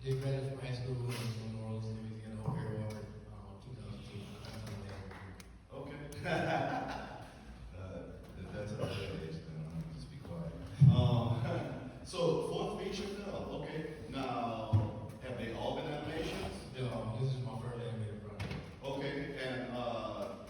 Did graduate from high school in New Orleans, Louisiana, O'Hare Award, 2002. Okay. That's a good age, then I'm gonna just be quiet. So, fourth feature film, okay. Now, have they all been animations? No, this is my first animated project. Okay, and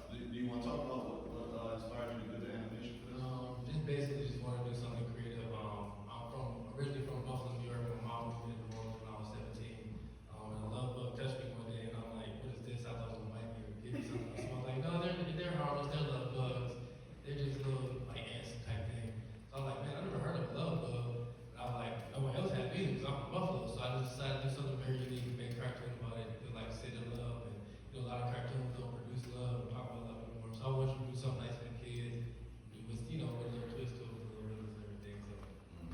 do you want to talk about what inspired you to do the animation for this? Just basically just want to do something creative. I'm originally from Buffalo, New York. My mom moved to New Orleans when I was 17. And a Lovebug touched me one day, and I'm like, "What is this?" I thought it was a mic or give me something. So I was like, "No, they're harmless. They're Lovebugs. They're just little like ants type thing." So I was like, "Man, I never heard of a Lovebug." I was like, "No one else had me because I'm from Buffalo." So I just decided to do something very unique and make a cartoon about it. Feel like City of Love, and a lot of cartoons don't produce love and talk about love anymore. So I wanted to do something nice for the kids. It was, with a little twist to it, with a little rhythms and everything. So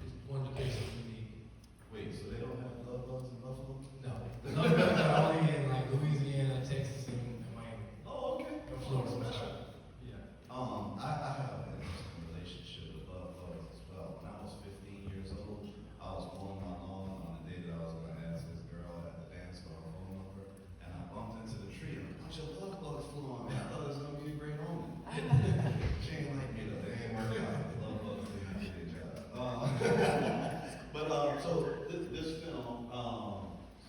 just wanted to create something unique. Wait, so they don't have love bugs in Buffalo? No, the Lovebugs are only in like Louisiana, Texas, and Miami. Oh, okay. And Florida. Yeah. I have an interesting relationship with love bugs as well. When I was 15 years old, I was mowing my lawn on the day that I was going to ask this girl at the dance for her phone number, and I bumped into the tree, and a bunch of love bugs flew on me. I thought it was going to be a great omen. She ain't like me though. They ain't work out. Love bugs, they have to do their job. But so this film,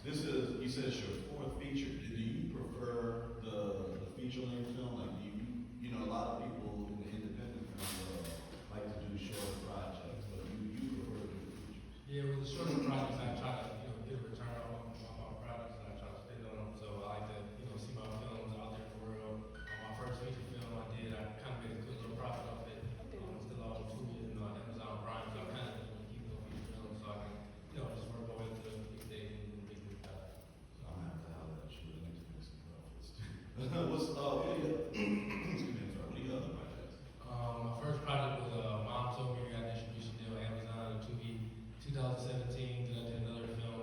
this is, you said it's your fourth feature. Do you prefer the feature length film? Like, do you know, a lot of people in the independent film like to do shorter projects, but you prefer to do the features. Yeah, with the shorter projects, I try to, get a return on my projects, and I try to spend on them. So I like to, see my films out there in the world. My first feature film I did, I kind of made a good little profit off it. It's still on Tubi and Amazon Prime, so I kind of just want to keep those feature films so I can, just work my way to the big stage and big stuff. I'm gonna have to holler at you and introduce some profits too. What's what are your excuse me, I'm sorry, what are your other projects? My first project was Mom Told Me, we got a distribution deal with Amazon and Tubi. 2017, then I did another film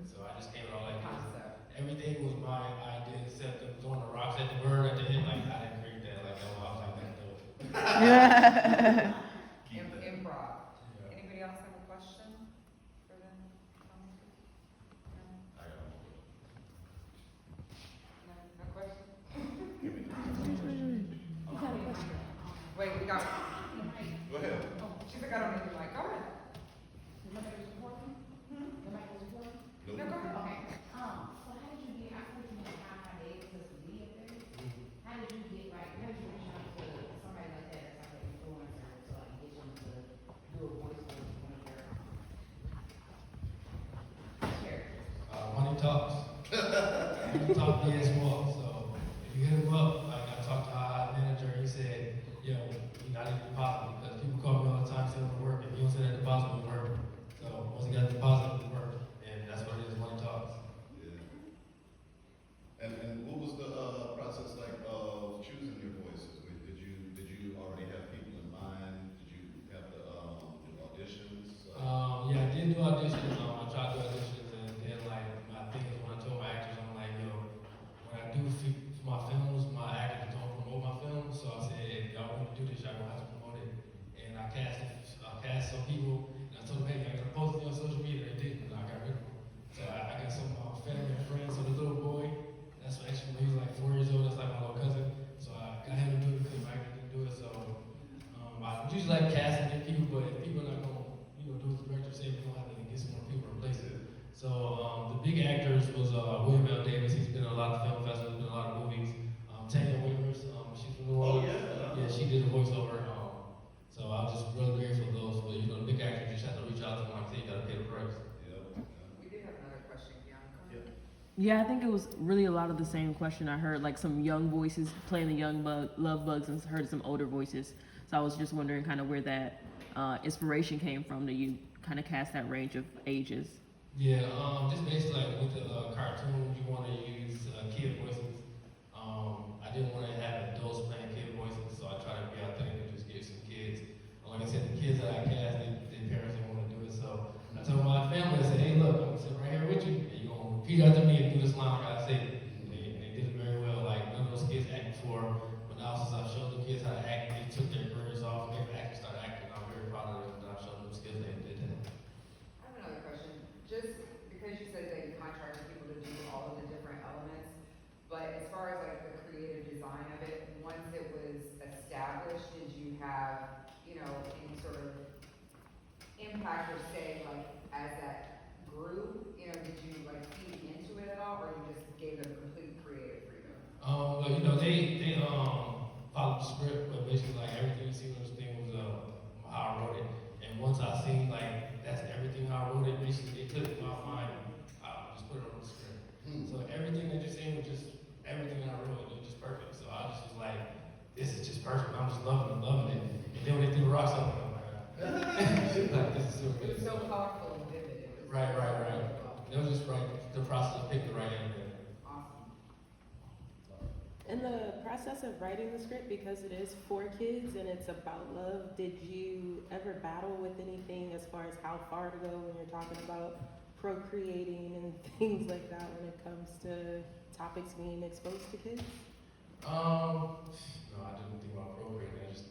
So I just came with all ideas. Concept. Everything was my idea except them throwing the rocks at the bird at the end. Like I didn't create that. Like I was like, that's dope. Improv. Yeah. Anybody else have a question for them? No? I got one. No question? Okay. Wait, we got, Go ahead. she's like, I don't need the mic, go ahead. No, go ahead. Okay, so how did you get, I heard you had how they access to be up there. How did you get, like, how did you reach out to somebody like that, that's like an influencer, so like get them to do a voice for one of their characters? Money talks. Money talk big and small. So if you hit him up, like I talked to our manager, he said, yo, you not even deposit because people call me all the time saying it work. If you don't say that deposit will work. So once you got a deposit, it will work. And that's what it is, money talks. Yeah. And what was the process like of choosing your voices? Did you already have people in mind? Did you have to do auditions? Yeah, I did do auditions. I tried to do auditions, and then like my thing is when I told my actors, I'm like, yo, when I do my films, my actors don't promote my films, so I said, hey, if y'all want to do this, y'all gonna have to promote it. And I cast some people, and I told them, hey, I gotta post it on social media. They didn't, and I got rid of them. So I got some family and friends. So the little boy, that's actually when he was like 4 years old. That's like my little cousin. So I got him to do it because my actor didn't do it. So I usually like casting new people, but if people are not gonna do what the director said, we don't have to get some more people to replace it. So the big actors was William L. Davis. He's been in a lot of film festivals, been in a lot of movies. Tanya Williams, she's from New Orleans. Yeah, she did a voiceover. So I was just really grateful for those. But the big actors, you just have to reach out to them. Like I said, you gotta pay the price. We did have another question, Gian. Yeah, I think it was really a lot of the same question. I heard like some young voices playing the young Lovebugs and heard some older voices. So I was just wondering kind of where that inspiration came from that you kind of cast that range of ages. Yeah, just basically like with the cartoons, you want to use kid voices. I didn't want to have adults playing kid voices, so I tried to be authentic and just get some kids. Like I said, the kids that I cast, their parents didn't want to do it, so I told my family, I said, hey, look, I'm gonna sit right here with you, and you're gonna repeat after me and do this line like I said. And they did it very well. Like none of those kids acted before, but now since I've showed the kids how to act, they took their careers off, and they actually started acting. I'm very proud of them that I've shown them skills they did that. I have another question. Just because you said that you contracted people to do all of the different elements, but as far as like the creative design of it, once it was established, did you have, any sort of impact or say like as that grew, did you like feed into it at all, or you just gave them complete creative freedom? Well, they followed the script, but basically like everything you see on this thing was how I wrote it. And once I seen like that's everything how I wrote it, basically they took it off my mind. I just put it on the script. So everything that you're seeing was just everything that I wrote. It was just perfect. So I just was like, this is just perfect. I'm just loving it. And then when they threw the rocks up, I'm like, like this is so It good. was so powerful and vivid. It was Right. It was just right. The process of picking the right ending. Awesome. In the process of writing the script, because it is for kids and it's about love, did you ever battle with anything as far as how far to go when you're talking about procreating and things like that when it comes to topics being exposed to kids? No, I didn't think about procreating. I just,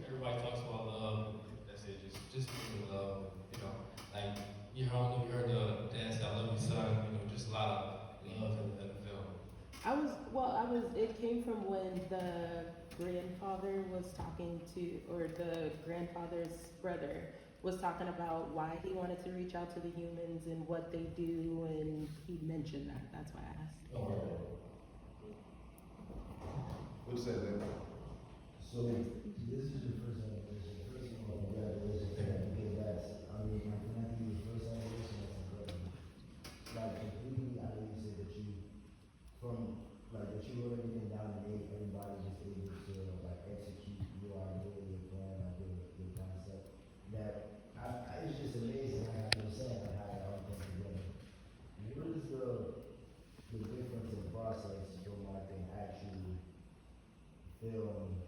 everybody talks about love. That's it. Just being in love. Like you heard the dance. I love you, son. Just a lot of love in the film. It came from when the grandfather was talking to, or the grandfather's brother was talking about why he wanted to reach out to the humans and what they do, and he mentioned that. That's why I asked. What's that? So this is your first anniversary. First of all, congratulations. Because that's, when I think your first anniversary, that's incredible. Like completely, I know you said that that you wrote everything down and made everybody just able to like execute your idea, your plan, like your concept. That it's just amazing. Like I was saying, like how that all came together. What is the difference in process from like an actual film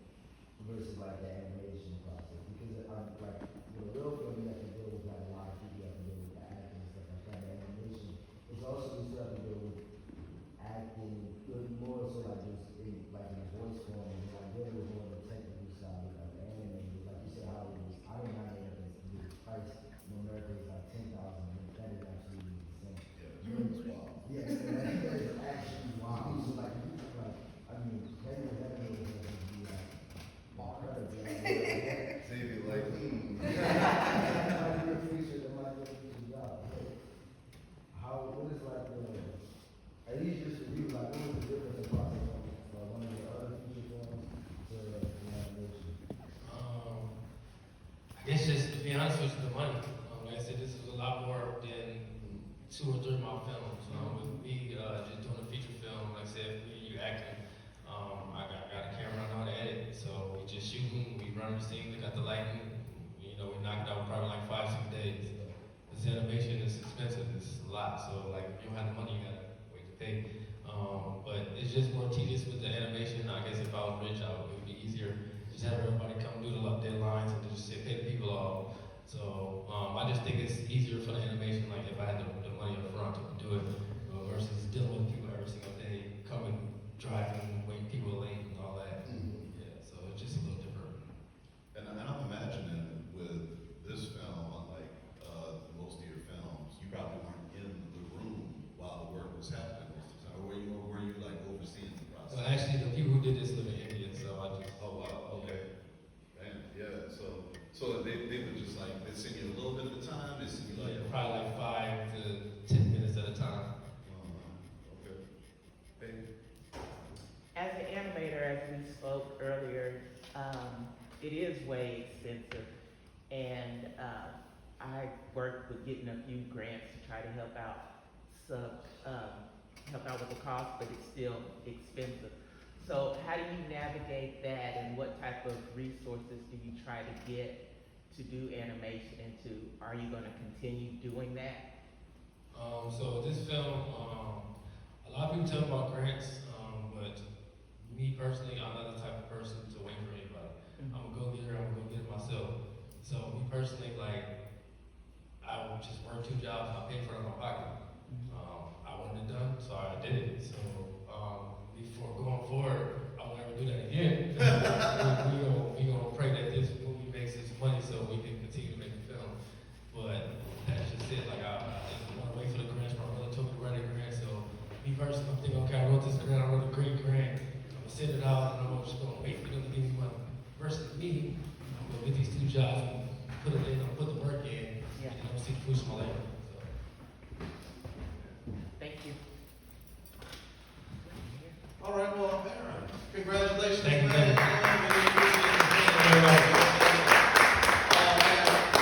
versus like the animation process? knock it out in probably like 5-6 days. This animation is expensive, it's a lot, so like if you don't have the money, you gotta wait to pay. But it's just more tedious with the animation. I guess if I was rich, it would be easier. Just have everybody come do their lines and just pay the people off. So I just think it's easier for the animation, like if I had the money up front to do it, versus dealing with people every single day, coming, driving, waiting people late and all that. Yeah, so it's just a little different. And I'm imagining with this film, unlike most of your films, you probably weren't in the room while the work was happening most of the time. Or were you like overseeing the process? So actually, the people who did this live in India, so I just. Oh wow, okay. Man, yeah, so they would just like, they send you a little bit at a time, they send you like. Yeah, probably like 5 to 10 minutes at a time. Okay. Hey. As an animator, as we spoke earlier, it is way expensive, and I worked with getting a few grants to try to help out with the cost, but it's still expensive. So how do you navigate that, and what type of resources do you try to get to do animation, and are you going to continue doing that? So this film, a lot of people tell me about grants, but me personally, I'm not the type of person to wait for anybody. I'm a go-getter, I'm gonna go get it myself. So me personally, like, I would just work 2 jobs, I pay for it out of my pocket. I wanted it done, so I did it. So before going forward, I won't ever do that again. we gonna pray that this movie makes its money so we can continue to make the film. But that's just it. Like I want to wait for the grants. My brother told me to write a grant. So me personally, I'm thinking, okay, I wrote this grant. I wrote a great grant. I'm gonna send it out, and I'm just gonna wait for them to give me money. Versus me, I'm gonna get these 2 jobs and put it in, put the work in, Yeah. and I'm gonna see the fruits of my labor. So. Thank you. All right, well, Aaron, congratulations. Thank you, man. thank you. Really appreciate it.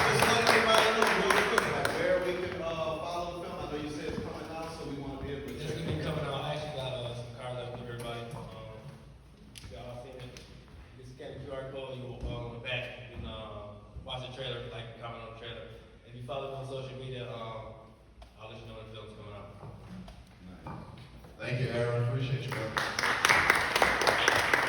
Just let everybody know really quick, like where we can follow the film. I know you said it's coming out, so we want to be able to It's check gonna be it coming out. out. I actually got some cards I can give everybody. Y'all seen it? Just scan the QR code. You will on the back. You can watch the trailer, like comment on the trailer. If you follow me on social media, I'll let you know when the film's coming out. Nice. Thank you, Aaron. Appreciate you, bro.